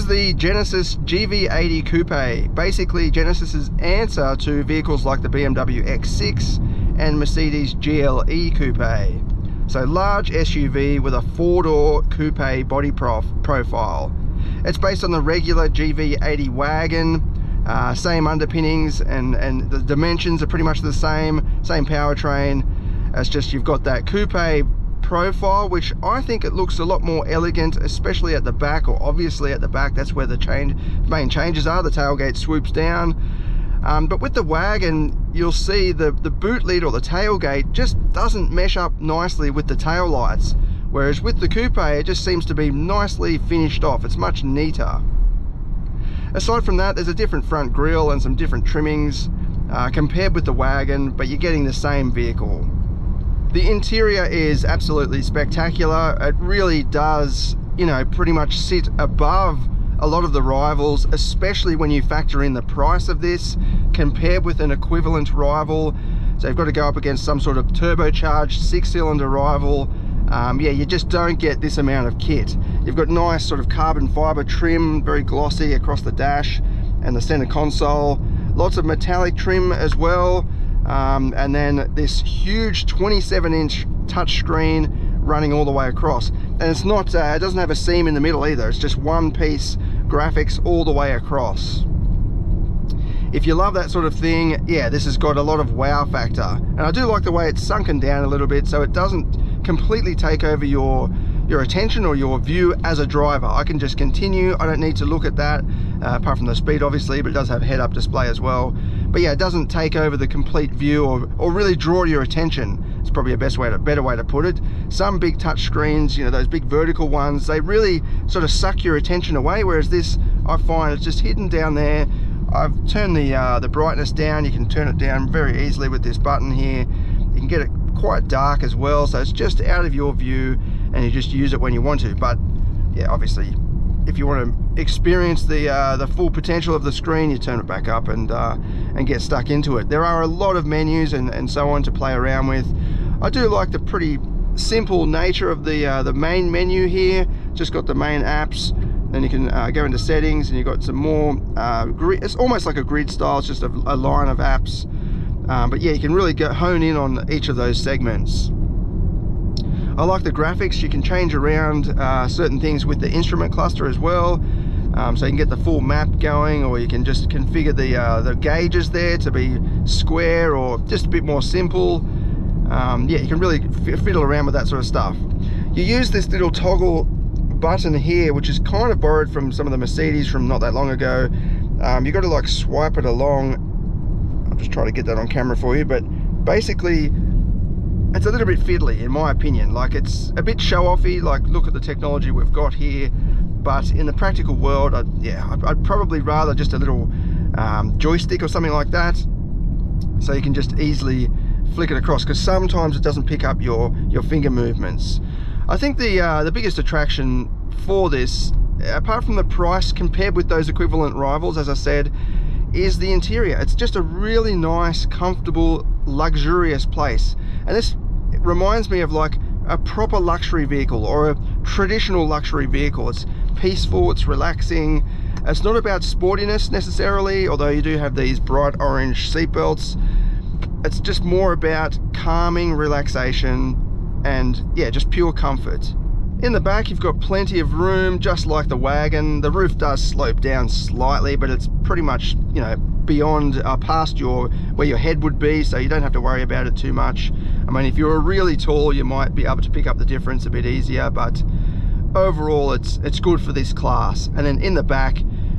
the Genesis GV80 Coupe, basically Genesis's answer to vehicles like the BMW X6 and Mercedes GLE Coupe. So large SUV with a 4-door coupe body profile. It's based on the regular GV80 wagon, same underpinnings, and the dimensions are pretty much the same powertrain. It's just you've got that coupe profile, which I think it looks a lot more elegant, especially at the back, or obviously at the back. That's where the main changes are. The tailgate swoops down, but with the wagon you'll see the boot lid or the tailgate just doesn't mesh up nicely with the tail lights, whereas with the coupe it just seems to be nicely finished off. It's much neater. Aside from that, there's a different front grille and some different trimmings compared with the wagon, but you're getting the same vehicle. The interior is absolutely spectacular. It really does, you know, pretty much sit above a lot of the rivals, especially when you factor in the price of this compared with an equivalent rival. So you've got to go up against some sort of turbocharged 6-cylinder rival. Yeah, you just don't get this amount of kit. You've got nice sort of carbon fiber trim, very glossy across the dash and the center console. Lots of metallic trim as well. And then this huge 27-inch touchscreen running all the way across. And it's not, it doesn't have a seam in the middle either. It's just one piece graphics all the way across. If you love that sort of thing, yeah, this has got a lot of wow factor. And I do like the way it's sunken down a little bit so it doesn't completely take over your attention or your view as a driver. I can just continue. I don't need to look at that, apart from the speed obviously, but it does have head-up display as well. But yeah, it doesn't take over the complete view or really draw your attention. It's probably a better way to put it. Some big touch screens, you know, those big vertical ones, they really sort of suck your attention away, whereas this, I find it's just hidden down there. I've turned the brightness down. You can turn it down very easily with this button here. You can get it quite dark as well, so it's just out of your view and you just use it when you want to. But yeah, obviously if you want to experience the full potential of the screen, you turn it back up and get stuck into it. There are a lot of menus and so on to play around with. I do like the pretty simple nature of the main menu here. Just got the main apps, then you can go into settings and you've got some more grid. It's almost like a grid style. It's just a line of apps, but yeah, you can really hone in on each of those segments. I like the graphics. You can change around certain things with the instrument cluster as well, so you can get the full map going, or you can just configure the gauges there to be square or just a bit more simple. Yeah, you can really fiddle around with that sort of stuff. You use this little toggle button here, which is kind of borrowed from some of the Mercedes from not that long ago. You've got to like swipe it along. I'll just try to get that on camera for you, but basically it's a little bit fiddly in my opinion. Like, it's a bit show-offy, like look at the technology we've got here, but in the practical world, I'd probably rather just a little joystick or something like that, so you can just easily flick it across, because sometimes it doesn't pick up your finger movements. I think the biggest attraction for this, apart from the price compared with those equivalent rivals, as I said, is the interior. It's just a really nice, comfortable, luxurious place. And this reminds me of like a proper luxury vehicle or a traditional luxury vehicle. It's peaceful, it's relaxing. It's not about sportiness necessarily, although you do have these bright orange seat belts. It's just more about calming relaxation and yeah, just pure comfort. In the back you've got plenty of room, just like the wagon. The roof does slope down slightly, but it's pretty much, you know, beyond past where your head would be, so you don't have to worry about it too much. I mean, if you're really tall you might be able to pick up the difference a bit easier, but overall it's good for this class. And then in the back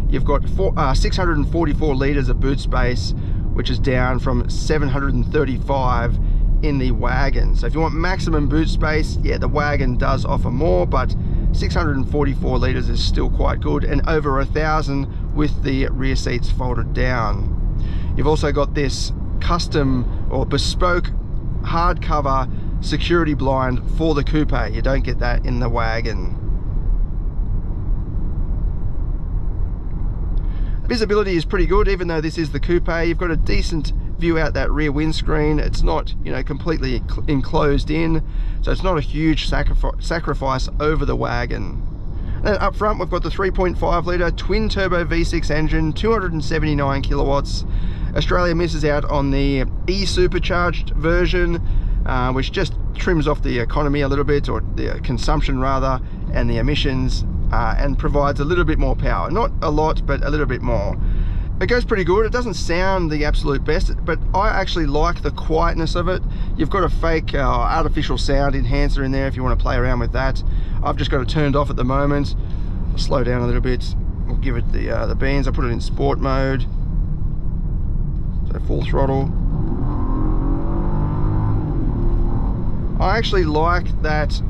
you've got 644 litres of boot space, which is down from 735 in the wagon. So if you want maximum boot space, yeah, the wagon does offer more, but 644 litres is still quite good, and over 1,000 with the rear seats folded down. You've also got this custom or bespoke hardcover security blind for the coupe. You don't get that in the wagon. Visibility is pretty good, even though this is the coupe. You've got a decent view out that rear windscreen. It's not, you know, completely enclosed in, so it's not a huge sacrifice over the wagon. Then up front we've got the 3.5 litre twin turbo V6 engine, 279 kilowatts. Australia misses out on the e-supercharged version, which just trims off the economy a little bit, or the consumption rather, and the emissions, and provides a little bit more power. Not a lot, but a little bit more. It goes pretty good. It doesn't sound the absolute best, but I actually like the quietness of it. You've got a fake artificial sound enhancer in there if you want to play around with that. I've just got it turned off at the moment. I'll slow down a little bit. We'll give it the beans. I put it in sport mode, so full throttle. I actually like that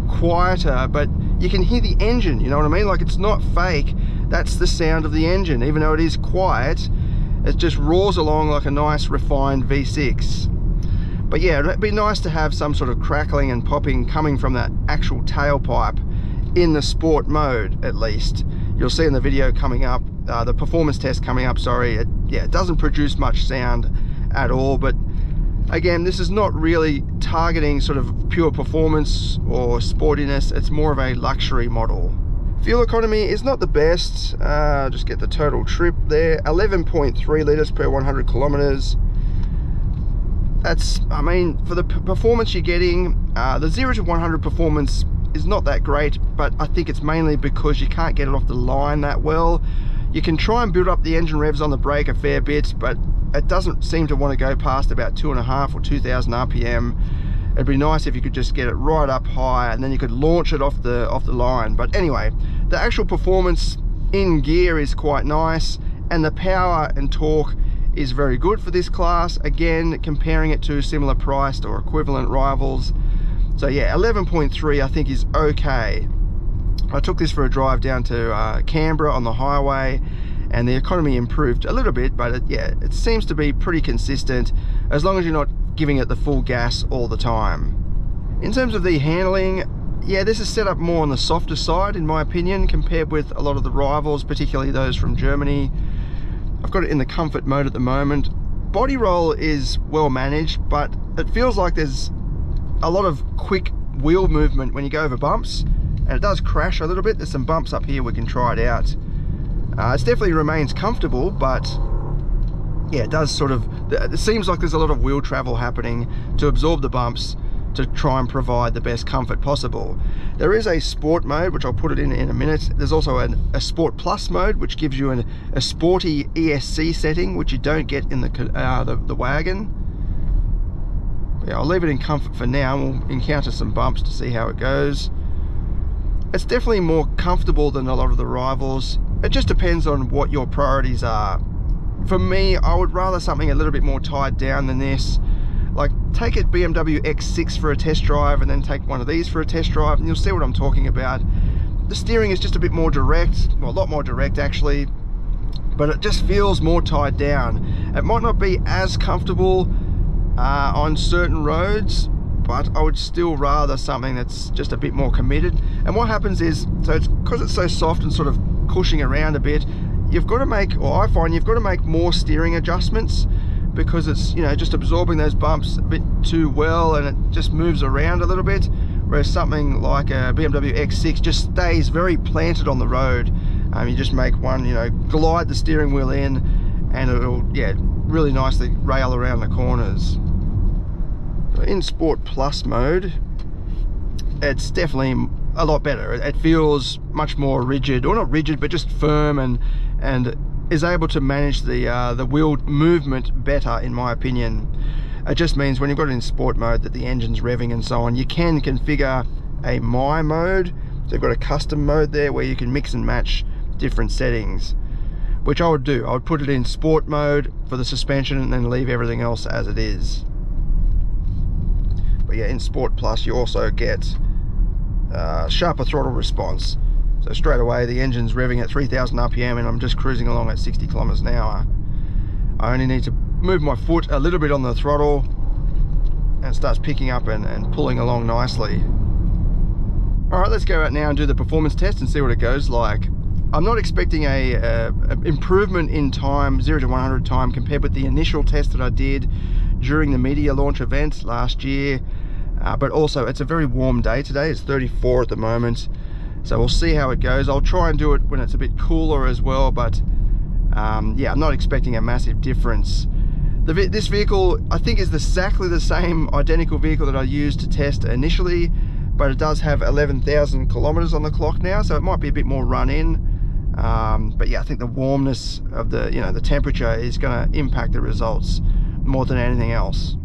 quieter, but you can hear the engine, you know what I mean? Like, it's not fake. That's the sound of the engine. Even though it is quiet, it just roars along like a nice refined V6. But yeah, it'd be nice to have some sort of crackling and popping coming from that actual tailpipe in the sport mode, at least. You'll see in the video coming up, the performance test coming up, sorry, it doesn't produce much sound at all. But again, this is not really targeting sort of pure performance or sportiness. It's more of a luxury model. Fuel economy is not the best. Just get the total trip there. 11.3 litres per 100 kilometres. That's, I mean, for the performance you're getting, the 0 to 100 performance is not that great, but I think it's mainly because you can't get it off the line that well. You can try and build up the engine revs on the brake a fair bit, but it doesn't seem to want to go past about 2.5 or 2,000 RPM. It'd be nice if you could just get it right up high, and then you could launch it off the line. But anyway, the actual performance in gear is quite nice, and the power and torque is very good for this class. Again, comparing it to similar priced or equivalent rivals. So yeah, 11.3 I think is okay. I took this for a drive down to Canberra on the highway, and the economy improved a little bit, but it seems to be pretty consistent as long as you're not giving it the full gas all the time. In terms of the handling, yeah, this is set up more on the softer side in my opinion compared with a lot of the rivals, particularly those from Germany. I've got it in the comfort mode at the moment. Body roll is well managed, but it feels like there's a lot of quick wheel movement when you go over bumps, and it does crash a little bit. There's some bumps up here, we can try it out. It definitely remains comfortable, but yeah, it does sort of, it seems like there's a lot of wheel travel happening to absorb the bumps to try and provide the best comfort possible. There is a sport mode, which I'll put it in a minute. There's also a sport plus mode, which gives you a sporty ESC setting, which you don't get in the wagon. But yeah, I'll leave it in comfort for now. We'll encounter some bumps to see how it goes. It's definitely more comfortable than a lot of the rivals. It just depends on what your priorities are. For me, I would rather something a little bit more tied down than this. Like, take a BMW X6 for a test drive, and then take one of these for a test drive, and you'll see what I'm talking about. The steering is just a bit more direct, well, a lot more direct actually, but it just feels more tied down. It might not be as comfortable on certain roads, but I would still rather something that's just a bit more committed. And what happens is, so it's because it's so soft and sort of cushing around a bit, you've got to make, or I find you've got to make more steering adjustments, because it's, you know, just absorbing those bumps a bit too well, and it just moves around a little bit, whereas something like a BMW X6 just stays very planted on the road. You just make one, you know, glide the steering wheel in, and it'll, yeah, really nicely rail around the corners. So in Sport Plus mode, it's definitely a lot better. It feels much more rigid, or not rigid, but just firm, and is able to manage the wheel movement better, in my opinion. It just means when you've got it in sport mode that the engine's revving and so on, you can configure a My mode. So you've got a custom mode there where you can mix and match different settings, which I would do. I would put it in sport mode for the suspension and then leave everything else as it is. But yeah, in Sport Plus you also get sharper throttle response. So straight away the engine's revving at 3,000 RPM and I'm just cruising along at 60 kilometers an hour. I only need to move my foot a little bit on the throttle and it starts picking up and pulling along nicely. Alright, let's go out now and do the performance test and see what it goes like. I'm not expecting a improvement in time, 0 to 100 time, compared with the initial test that I did during the media launch event last year. But also it's a very warm day today. It's 34 at the moment. So we'll see how it goes. I'll try and do it when it's a bit cooler as well, but yeah, I'm not expecting a massive difference. This vehicle, I think, is exactly the same identical vehicle that I used to test initially, but it does have 11,000 kilometers on the clock now, so it might be a bit more run in. But yeah, I think the warmness of the temperature is going to impact the results more than anything else.